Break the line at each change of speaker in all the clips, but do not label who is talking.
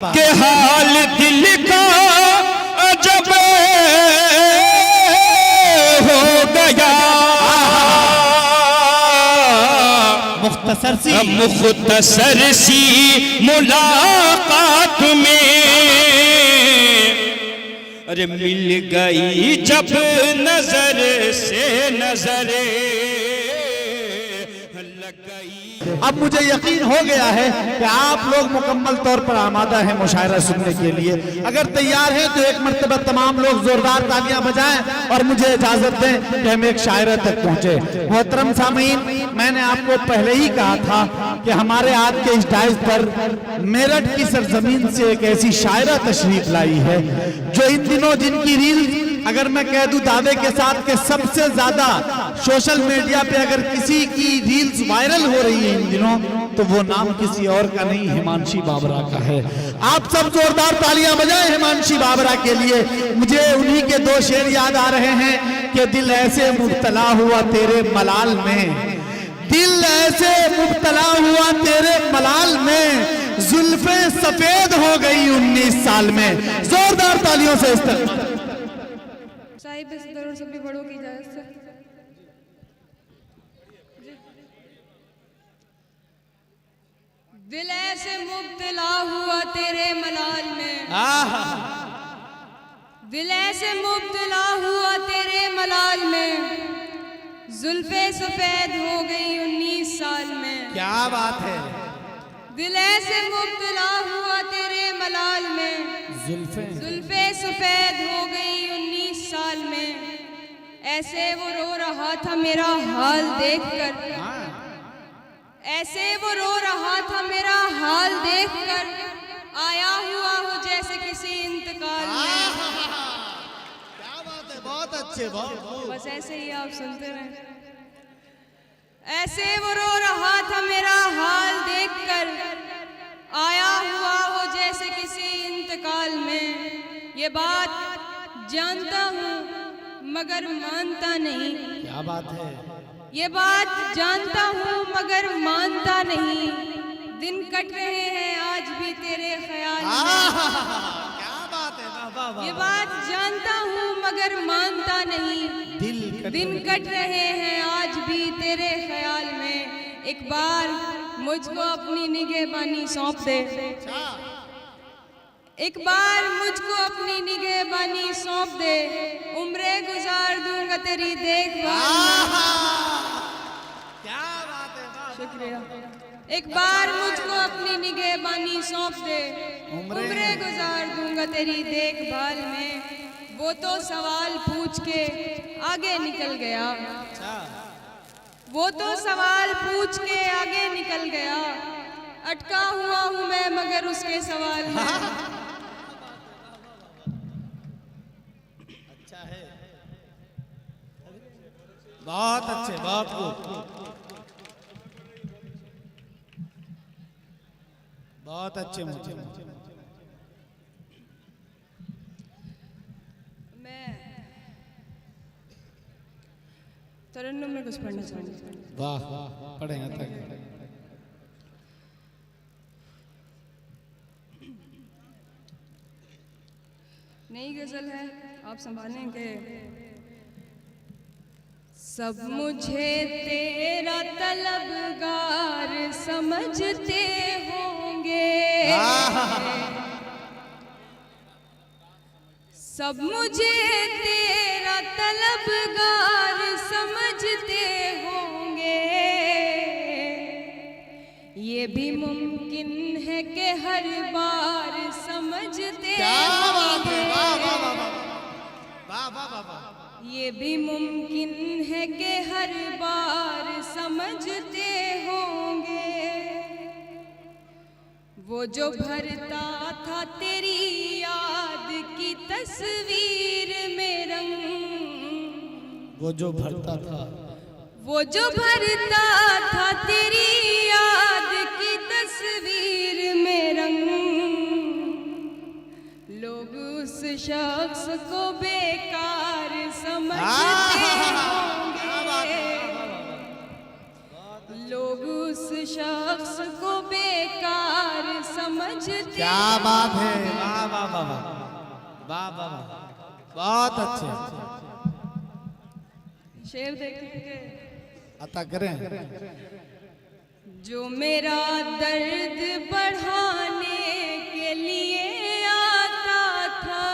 के हाल दिल का अजब हो गया। मुख्तसर सी मुलाकात में अरे मिल गई जब नजर से नजर लग गई।
अब मुझे यकीन हो गया है कि आप लोग मुकम्मल तौर पर आमादा हैं मुशायरा सुनने के लिए। अगर तैयार हैं तो एक मर्तबा तमाम लोग जोरदार तालियां बजाएं और मुझे इजाजत दें कि हम एक शायरा तक पहुंचे। मोहतरम सामीन, मैंने आपको पहले ही कहा था कि हमारे आज के इस डाइस पर मेरठ की सरजमीन से एक ऐसी शायरा तशरीफ लाई है जो इन दिनों जिनकी रील अगर मैं कह दूं दावे के साथ कि सबसे ज्यादा सोशल मीडिया पे अगर किसी की रील्स वायरल हो रही है इन दिनों तो वो नाम किसी और का नहीं, हिमांशी बाबरा का है। आप सब जोरदार तालियां बजाएं हिमांशी बाबरा के लिए। मुझे उन्हीं के दो शेर याद आ रहे हैं कि दिल ऐसे मुब्तला हुआ तेरे मलाल में, दिल ऐसे मुब्तला हुआ तेरे मलाल में, जुल्फे सफेद हो गई 19 साल में। जोरदार तालियों से इस्तेमाल।
साहिब और सभी बड़ों की इजाजत से दिल ऐसे मुब्तला हुआ तेरे मलाल में, दिल ऐसे मुब्तला हुआ तेरे मलाल में, जुल्फे सफेद हो गई 19 साल में।
क्या बात है।
दिल ऐसे मुब्तला हुआ तेरे मलाल में, जुल्फे सफेद हो गई 19 साल में। ऐसे वो रो रहा था मेरा हाल देखकर, ऐसे वो रो रहा था मेरा हाल देखकर, आया हुआ हो जैसे किसी इंतकाल में।
क्या बात है, बहुत अच्छे, बहुत।
बस ऐसे ही आप सुनते रहे। ऐसे वो रो रहा था मेरा हाल देखकर, आया हुआ हो जैसे किसी इंतकाल में। ये बात जानता हूँ मगर मानता नहीं।
क्या बात है।
ये बात जानता हूँ मगर मानता नहीं, दिन कट रहे हैं आज भी तेरे ख्याल में।
क्या बात है। वाह वाह वाह।
ये बात जानता हूँ मगर मानता नहीं, दिन कट रहे हैं आज भी तेरे ख्याल में। एक बार मुझको अपनी निगहबानी सौंप दे, एक बार मुझको अपनी निगहबानी सौंप दे, उम्रें गुजार दूंगा तेरी देखभाल।
क्या बात है।
शुक्रिया। एक बार मुझको अपनी निगहबानी सौंप दे, उम्रें गुजार दूंगा तेरी देखभाल में। वो तो सवाल पूछ के आगे निकल गया, वो तो सवाल पूछ के आगे निकल गया, अटका हुआ हूँ मैं मगर उसके सवाल में।
बहुत अच्छे, बहुत खूब, बहुत अच्छे। मुझे
मैं तरन्नुम में कुछ पढ़ना चाहूँगी।
वाह, पढ़ेंगे तक।
नई गजल है, आप संभालेंगे। सब मुझे तेरा तलबगार समझते होंगे, सब मुझे तेरा तलबगार समझते होंगे। ये भी मुमकिन है कि हर बार समझते होंगे, ये भी मुमकिन है कि हर बार समझते होंगे। वो जो भरता था तेरी याद की तस्वीर में रंग,
वो जो भरता था,
वो जो भरता था तेरी याद की तस्वीर में रंग, लोग उस शख्स को बेकार समझते होंगे, लोग उस शख्स को बेकार समझते।
क्या बात है, वाह वाह वाह वाह वाह वाह, बहुत अच्छे।
शेर देखेंगे?
अता करें।
जो मेरा दर्द बढ़ाने के लिए आता था,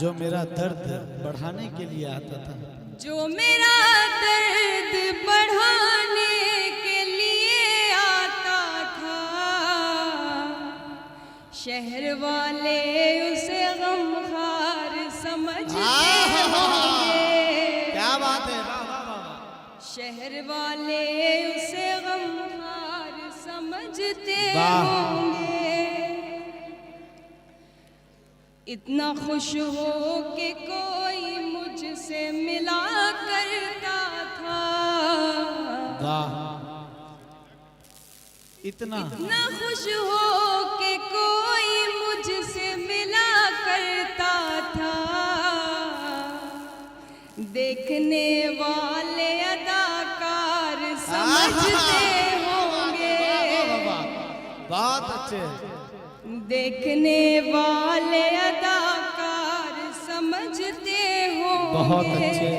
जो मेरा दर्द बढ़ाने के लिए आता था,
जो मेरा दर्द बढ़ाने के लिए आता था, शहर वाले उसे गमखार समझते होंगे।
क्या बात है,
शहर वाले उसे गमखार समझते
वाह।
होंगे। इतना खुश हो के कोई मुझसे मिला करता था,
वाह। इतना
खुश हो के कोई मुझसे मिला करता था, देखने वाले अदाकार समझते होंगे।
बहुत अच्छे।
देखने वाले अदाकार समझते
बहुत
होंगे।
अच्छे।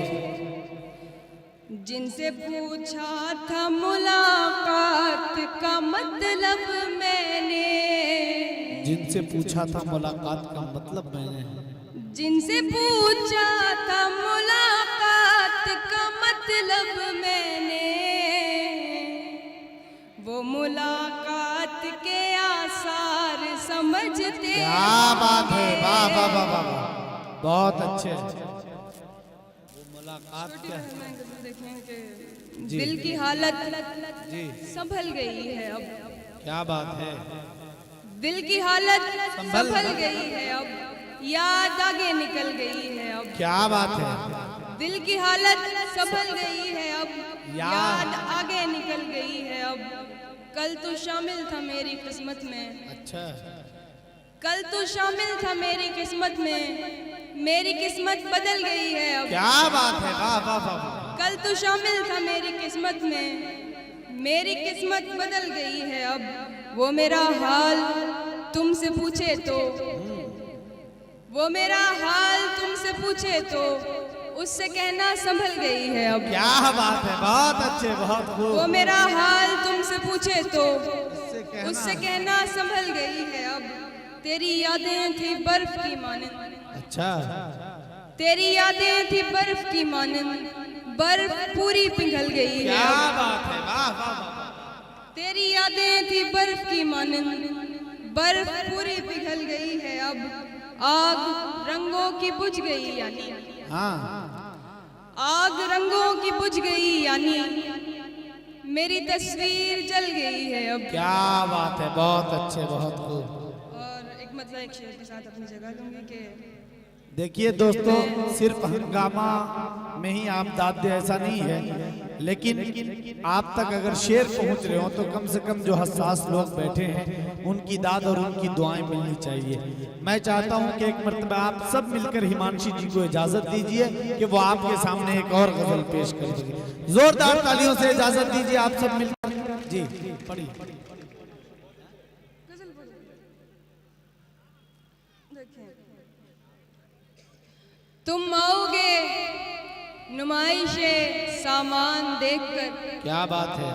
जिनसे पूछा था मुलाकात का मतलब मैंने,
जिनसे पूछा था मुलाकात का मतलब मैंने, जिनसे
पूछा था मुलाकात का मतलब मैंने, वो मुलाकात के आसार समझते।
क्या बात है, वाह वाह वाह वाह, बहुत अच्छे। वो मुलाकात क्या
देखेंगे?
जी।
दिल की हालत
जी,
संभल गई है अब,
क्या बात है,
दिल की हालत संभल गई है अब, याद आगे निकल गई है अब।
क्या बात है,
दिल की हालत संभल गई है अब,
याद
आगे निकल गई है अब। कल तू शामिल था मेरी किस्मत में,
अच्छा,
कल तू शामिल था मेरी किस्मत में, मेरी किस्मत बदल गई है अब।
क्या बात है, वाह वाह वाह।
कल तू शामिल था मेरी किस्मत में, मेरी किस्मत बदल गई है अब। वो मेरा हाल तुमसे पूछे तो, वो मेरा हाल तुमसे पूछे तो, उससे कहना संभल गई है अब।
क्या बात है, बहुत अच्छे, बहुत खूब।
वो मेरा हाल तुमसे पूछे तो, उससे कहना संभल गई है अब। तेरी यादें थी बर्फ की मानंद,
अच्छा,
तेरी यादें थी बर्फ की मानंद, बर्फ पूरी पिघल गई है
क्या
अब।
बात है, वाह वाह वाह।
तेरी यादें थी बर्फ की मानंद, बर्फ पूरी पिघल गई है अब। आग रंगों की बुझ गई यानी,
हाँ,
आग रंगों की बुझ गई यानी, मेरी तस्वीर जल गई है अब।
क्या बात है, बहुत अच्छे, बहुत खूब।
और एक मतलब एक शेर के साथ अपनी जगह लूंगी कि
देखिए दोस्तों, सिर्फ हंगामा में ही आप दाद दे ऐसा नहीं है, लेकिन आप तक अगर शेर पहुंच रहे हो तो कम से कम जो हसास लोग बैठे हैं उनकी दाद और उनकी दुआएं मिलनी चाहिए। मैं चाहता हूं कि एक मर्तबा आप सब मिलकर हिमांशी जी को इजाजत दीजिए कि वो आपके सामने एक और गजल पेश कर देंगे। जोरदार तालियों से इजाजत दीजिए आप सब मिलकर। जी पढ़िए।
तुम आओगे नुमाइशे सामान देखकर,
क्या बात है,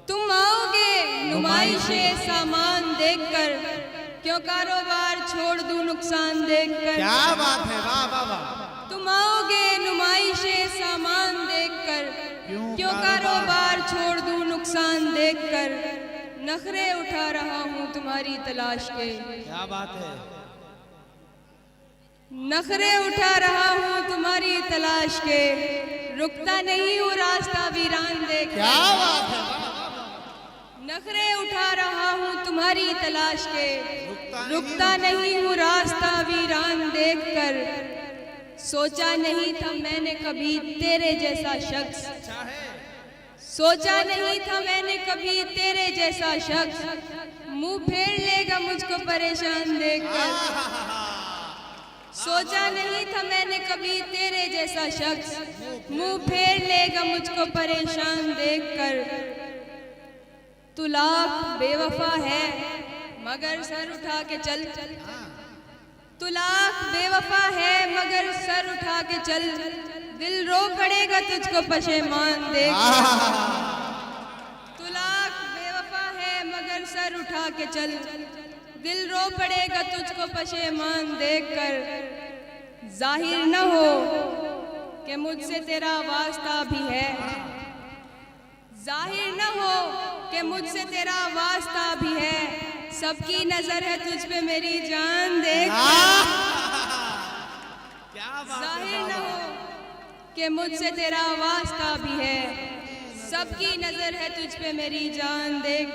तुम आओगे नुमाइशे सामान देखकर, क्यों कारोबार छोड़ दूं नुकसान देखकर।
क्या बात है, वाह वाह वाह।
तुम आओगे नुमाइशे सामान देखकर, क्यों कारोबार छोड़ दूं नुकसान देखकर। नखरे उठा रहा हूँ तुम्हारी तलाश के,
क्या बात है,
नखरे उठा रहा हूँ तुम्हारी तलाश के, रुकता नहीं हूँ रास्ता वीरान देख।
क्या बात है,
नखरे उठा रहा हूँ तुम्हारी तलाश के, रुकता नहीं हूँ रास्ता वीरान देखकर। सोचा नहीं था मैंने कभी तेरे जैसा शख्स, सोचा नहीं था मैंने कभी तेरे जैसा शख्स, मुंह फेर लेगा मुझको परेशान देखकर। सोचा नहीं था मैंने कभी तेरे जैसा शख्स मुंह फेर लेगा मुझको परेशान देखकर। तू लाख बेवफा है मगर सर उठा के चल। तू लाख बेवफा है मगर सर उठा के चल। दिल रो पड़ेगा तुझको पशेमान देखकर। तू लाख बेवफा है मगर सर उठा के चल। दिल रो पड़ेगा तुझको पशेमान देखकर। जाहिर न हो कि मुझसे तेरा वास्ता भी है। जाहिर न हो कि मुझसे तेरा वास्ता भी है। सबकी नजर है तुझ पे मेरी जान देख। जाहिर न हो कि मुझसे तेरा वास्ता भी है। सबकी नजर है तुझ पे मेरी जान देख।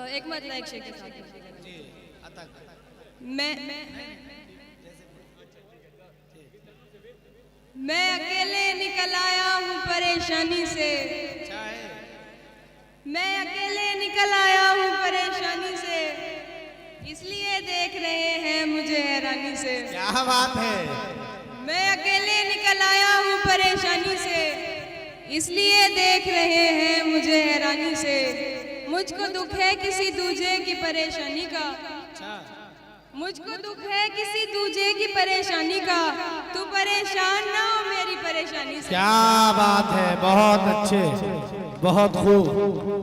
एक मतलब एक शेर के साथ मैं अकेले निकल आया हूँ परेशानी से। मैं अकेले निकल आया हूँ परेशानी से। इसलिए देख रहे हैं मुझे हैरानी से।
क्या बात है।
मैं अकेले निकल आया हूँ परेशानी से। इसलिए देख रहे हैं मुझे हैरानी से। मुझको दुख है किसी दूजे की परेशानी का। मुझको दुख है किसी दूजे की परेशानी का। तू परेशान ना हो मेरी परेशानी से।
क्या बात है, बहुत अच्छे, बहुत खूब।